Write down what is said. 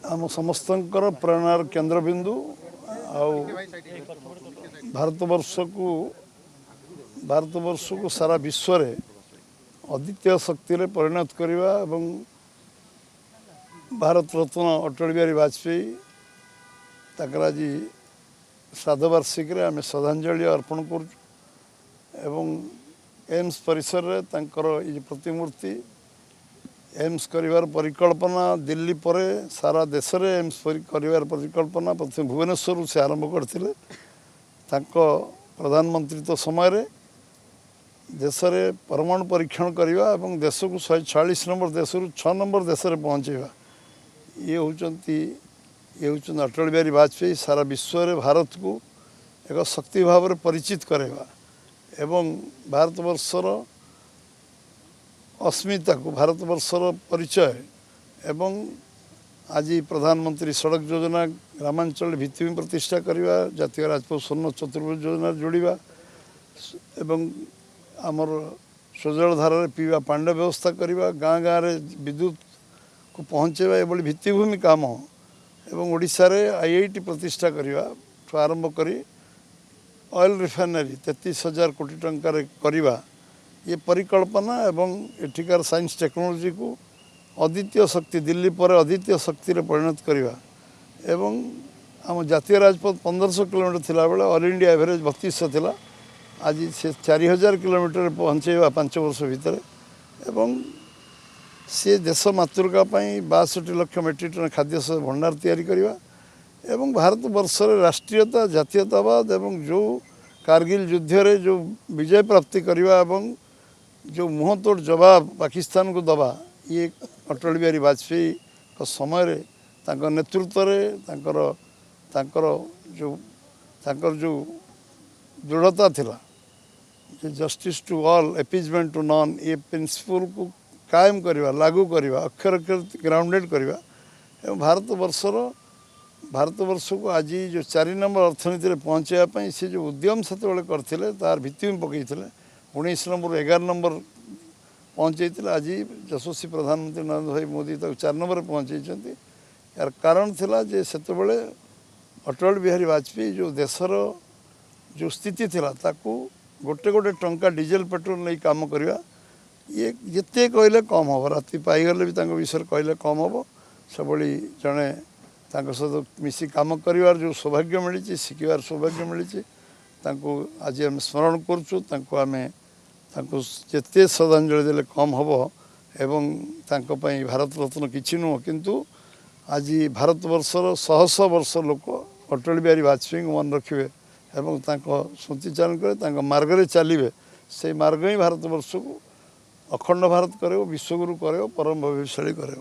आम समस्तंकर प्रेरणार केन्द्रबिंदु आउ भारतवर्ष को सारा विश्व रे अद्वितीय शक्ति रे परिणत करवा एवं भारत रत्न अटल बिहारी वाजपेयी ताकर आज श्राद्धवार्षिक आम श्रद्धांजलि अर्पण कर एम्स परिसर रे तांकर ये प्रतिमूर्ति एम्स करिवार परिकल्पना दिल्ली पर सारा देश में एम्स करिवार परिकल्पना प्रथम भुवनेश्वर से आरंभ करते प्रधानमंत्री तो समय देश में परमाणु परीक्षण करवा और देश को 146 नंबर देश रु 6 नंबर देश में पहुँचेगा ये हूँ अटल बिहारी वाजपेयी सारा विश्व में भारत को एक शक्ति भाव में परिचित करेगा एवं भारतवर्षर अस्मिता को भारतवर्षर परिचय एवं आज प्रधानमंत्री सड़क योजना ग्रामांचल भित्तिभूमि प्रतिष्ठा करवा जातीय राजपथ स्वर्ण चतुर्भुज योजना जोड़ा एवं आमर स्वजल धारा पीवा पांड व्यवस्था करवा गाँ गाँव में विद्युत को पहुँचेवा ये भित्तिभूमि काम एवं ओडिशा रे IIT प्रतिष्ठा करवा आरंभ करी ऑयल रिफाइनरी 33,000 कोटी टंका करवा ये परिकल्पना एवं एठिकार साइंस टेक्नोलोजी को अद्वितीय शक्ति दिल्ली पर अद्वितीय शक्ति रे परिणत करवा एवं आम जातीय राजपथ 1500 किलोमीटर थिला बेले ऑल इंडिया एवरेज 3200 थिला आज से 4000 किलोमीटर पहुँचेवा 5 वर्ष भितर एवं सी देश मातृका 62 लाख मेट्रिक टन खाद्य भंडार तैयारी करवा एवं भारत वर्ष राष्ट्रीयता जातीयतावाद एवं जो कारगिल युद्ध रे जो विजय प्राप्ति करवा एवं जो मुँह तोड़ जवाब पाकिस्तान को दबा ये अटल बिहारी वाजपेयी का समय रे नेतृत्व रे जो दृढ़ता थिला justice to all appeasement to non ये प्रिंसिपल को कायम करवा लागू करवा अक्षर अक्षर ग्राउंडेड करवा एवं भारतवर्ष को आज जो 4 नंबर अर्थनीति में पहुँचापी से जो उद्यम से करते तार भित्तिभूमि पकई 19 नंबर 11 नंबर पहुँचे आज यशस्वी प्रधानमंत्री नरेंद्र भाई मोदी 4 नंबर पहुँचे यार कारण थिला जे सेते बेले अटल बिहारी वाजपेयी जो देशर जो स्थिति थिला ताकू गोटे गोटे टंका डीजेल पेट्रोल नहीं काम करवा ये जिते कहले कम हम राति पाईगले भी विषय कहले कम हम सब जड़े सहित मिसी कम कर जो सौभाग्य मिली शिखबार सौभाग्य मिली आज आम स्मरण करें जिते श्रद्धांजलि देले कम हम एवं भारत रत्न किसी नुह किंतु आज भारतवर्षर शह शह वर्ष लोक अटल बिहारी वाजपेयी को मन रखिए एवं स्मृतिचारण करें मार्ग चलिए से मार्ग ही भारतवर्ष को अखंड भारत करे विश्वगुरु करे परम भविष्यशाली करे।